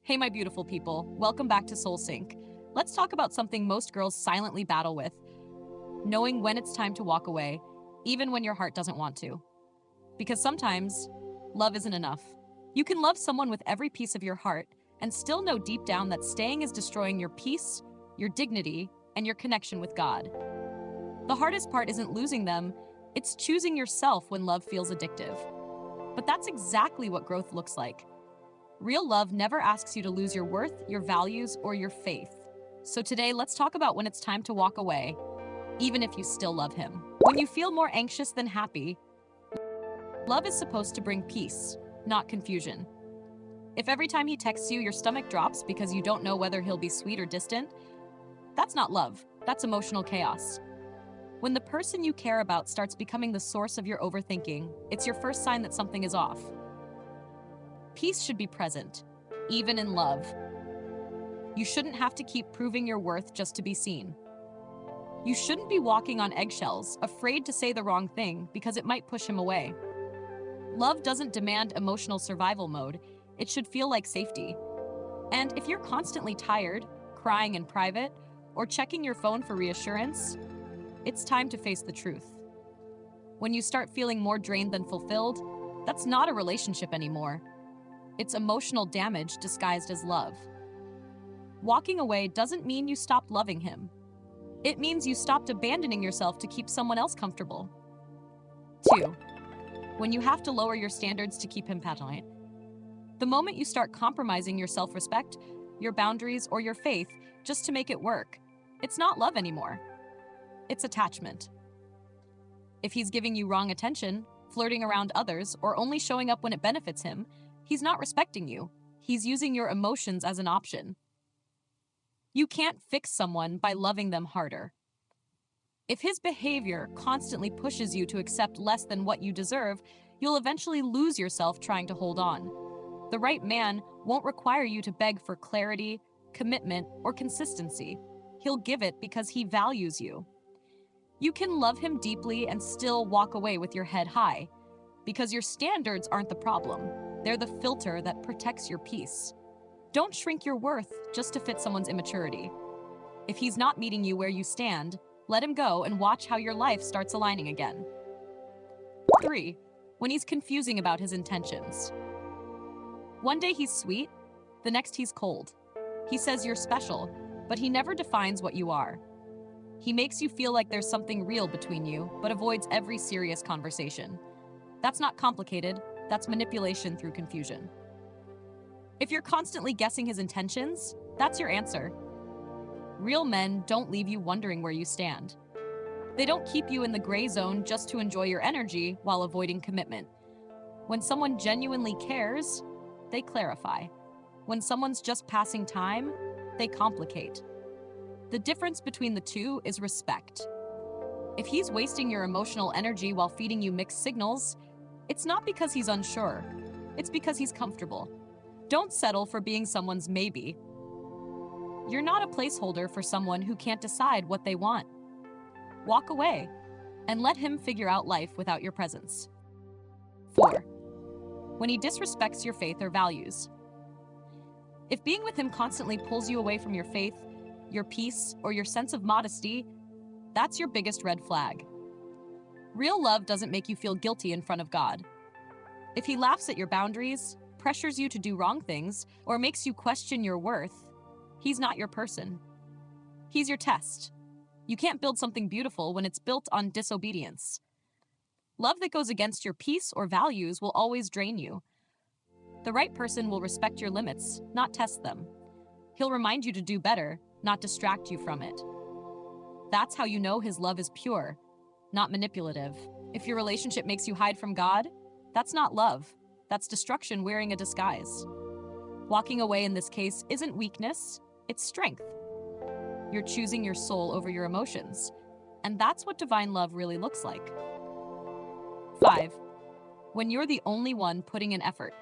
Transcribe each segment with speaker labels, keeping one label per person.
Speaker 1: Hey, my beautiful people. Welcome back to SoulSync. Let's talk about something most girls silently battle with: knowing when it's time to walk away, even when your heart doesn't want to. Because sometimes, love isn't enough. You can love someone with every piece of your heart and still know deep down that staying is destroying your peace, your dignity, and your connection with God. The hardest part isn't losing them, it's choosing yourself when love feels addictive. But that's exactly what growth looks like. Real love never asks you to lose your worth, your values, or your faith. So today, let's talk about when it's time to walk away, even if you still love him. When you feel more anxious than happy, love is supposed to bring peace, not confusion. If every time he texts you, your stomach drops because you don't know whether he'll be sweet or distant, that's not love, that's emotional chaos. When the person you care about starts becoming the source of your overthinking, it's your first sign that something is off. Peace should be present, even in love. You shouldn't have to keep proving your worth just to be seen. You shouldn't be walking on eggshells, afraid to say the wrong thing because it might push him away. Love doesn't demand emotional survival mode, it should feel like safety. And if you're constantly tired, crying in private, or checking your phone for reassurance, it's time to face the truth. When you start feeling more drained than fulfilled, that's not a relationship anymore. It's emotional damage disguised as love. Walking away doesn't mean you stopped loving him. It means you stopped abandoning yourself to keep someone else comfortable. 2. When you have to lower your standards to keep him patient. The moment you start compromising your self-respect, your boundaries, or your faith just to make it work, it's not love anymore. It's attachment. If he's giving you wrong attention, flirting around others, or only showing up when it benefits him, he's not respecting you. He's using your emotions as an option. You can't fix someone by loving them harder. If his behavior constantly pushes you to accept less than what you deserve, you'll eventually lose yourself trying to hold on. The right man won't require you to beg for clarity, commitment, or consistency. He'll give it because he values you. You can love him deeply and still walk away with your head high, because your standards aren't the problem. They're the filter that protects your peace. Don't shrink your worth just to fit someone's immaturity. If he's not meeting you where you stand, let him go and watch how your life starts aligning again. 3. When he's confusing about his intentions. One day he's sweet, the next he's cold. He says you're special, but he never defines what you are. He makes you feel like there's something real between you, but avoids every serious conversation. That's not complicated, that's manipulation through confusion. If you're constantly guessing his intentions, that's your answer. Real men don't leave you wondering where you stand. They don't keep you in the gray zone just to enjoy your energy while avoiding commitment. When someone genuinely cares, they clarify. When someone's just passing time, they complicate. The difference between the two is respect. If he's wasting your emotional energy while feeding you mixed signals, it's not because he's unsure. It's because he's comfortable. Don't settle for being someone's maybe. You're not a placeholder for someone who can't decide what they want. Walk away and let him figure out life without your presence. 4. When he disrespects your faith or values. If being with him constantly pulls you away from your faith, your peace, or your sense of modesty, that's your biggest red flag. Real love doesn't make you feel guilty in front of God. If he laughs at your boundaries, pressures you to do wrong things, or makes you question your worth, he's not your person. He's your test. You can't build something beautiful when it's built on disobedience. Love that goes against your peace or values will always drain you. The right person will respect your limits, not test them. He'll remind you to do better, not distract you from it. That's how you know his love is pure, not manipulative. If your relationship makes you hide from God, that's not love. That's destruction wearing a disguise. Walking away in this case isn't weakness, it's strength. You're choosing your soul over your emotions, and that's what divine love really looks like. 5. When you're the only one putting in effort.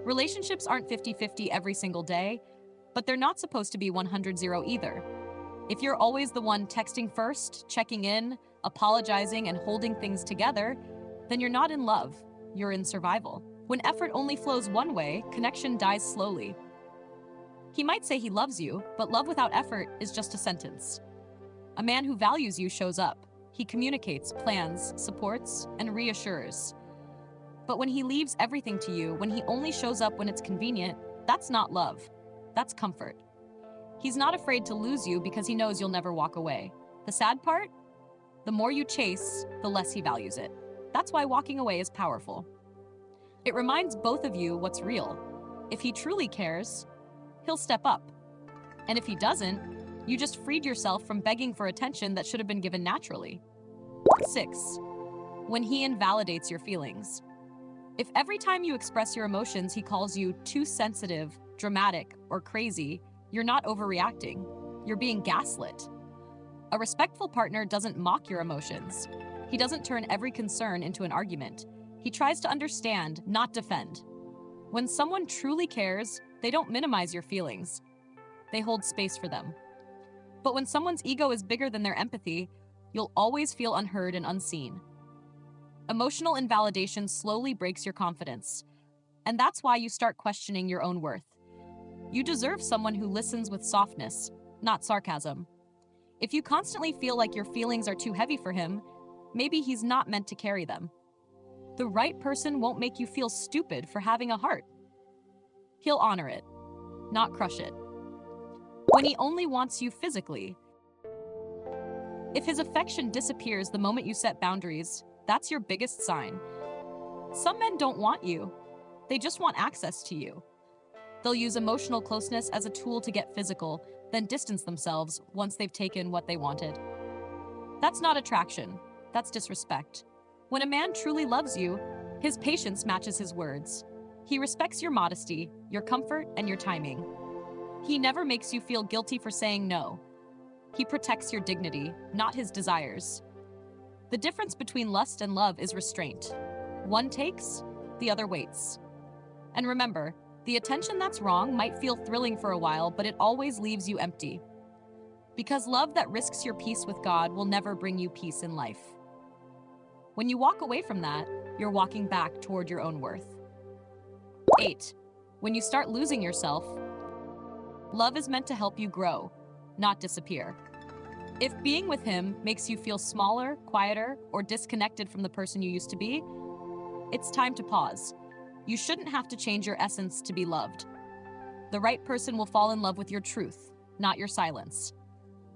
Speaker 1: Relationships aren't 50-50 every single day, but they're not supposed to be 100-0 either. If you're always the one texting first, checking in, apologizing, and holding things together, then you're not in love, you're in survival. When effort only flows one way, connection dies slowly. He might say he loves you, but love without effort is just a sentence. A man who values you shows up. He communicates, plans, supports, and reassures. But when he leaves everything to you, when he only shows up when it's convenient, that's not love. That's comfort. He's not afraid to lose you because he knows you'll never walk away. The sad part? The more you chase, the less he values it. That's why walking away is powerful. It reminds both of you what's real. If he truly cares, he'll step up. And if he doesn't, you just freed yourself from begging for attention that should have been given naturally. 6. When he invalidates your feelings. If every time you express your emotions he calls you too sensitive, dramatic, or crazy, you're not overreacting. You're being gaslit. A respectful partner doesn't mock your emotions. He doesn't turn every concern into an argument. He tries to understand, not defend. When someone truly cares, they don't minimize your feelings. They hold space for them. But when someone's ego is bigger than their empathy, you'll always feel unheard and unseen. Emotional invalidation slowly breaks your confidence. And that's why you start questioning your own worth. You deserve someone who listens with softness, not sarcasm. If you constantly feel like your feelings are too heavy for him, maybe he's not meant to carry them. The right person won't make you feel stupid for having a heart. He'll honor it, not crush it. When he only wants you physically. If his affection disappears the moment you set boundaries, that's your biggest sign. Some men don't want you. They just want access to you. They'll use emotional closeness as a tool to get physical, then distance themselves once they've taken what they wanted. That's not attraction. That's disrespect. When a man truly loves you, his patience matches his words. He respects your modesty, your comfort, and your timing. He never makes you feel guilty for saying no. He protects your dignity, not his desires. The difference between lust and love is restraint. One takes, the other waits. And remember, the attention that's wrong might feel thrilling for a while, but it always leaves you empty. Because love that risks your peace with God will never bring you peace in life. When you walk away from that, you're walking back toward your own worth. 8. When you start losing yourself, love is meant to help you grow, not disappear. If being with him makes you feel smaller, quieter, or disconnected from the person you used to be, it's time to pause. You shouldn't have to change your essence to be loved. The right person will fall in love with your truth, not your silence.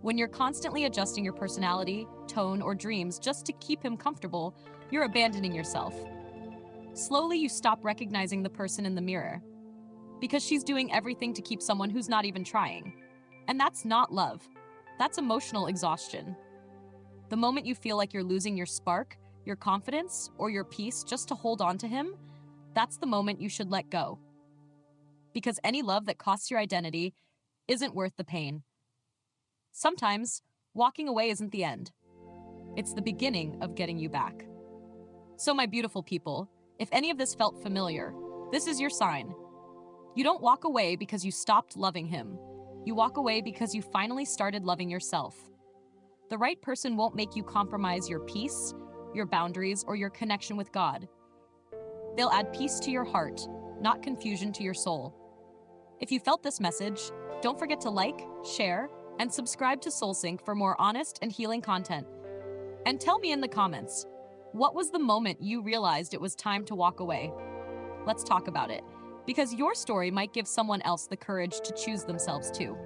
Speaker 1: When you're constantly adjusting your personality, tone, or dreams just to keep him comfortable, you're abandoning yourself. Slowly, you stop recognizing the person in the mirror because she's doing everything to keep someone who's not even trying. And that's not love. That's emotional exhaustion. The moment you feel like you're losing your spark, your confidence, or your peace just to hold on to him, that's the moment you should let go. Because any love that costs your identity isn't worth the pain. Sometimes, walking away isn't the end. It's the beginning of getting you back. So my beautiful people, if any of this felt familiar, this is your sign. You don't walk away because you stopped loving him. You walk away because you finally started loving yourself. The right person won't make you compromise your peace, your boundaries, or your connection with God. They'll add peace to your heart, not confusion to your soul. If you felt this message, don't forget to like, share, and subscribe to SoulSync for more honest and healing content. And tell me in the comments, what was the moment you realized it was time to walk away? Let's talk about it, because your story might give someone else the courage to choose themselves too.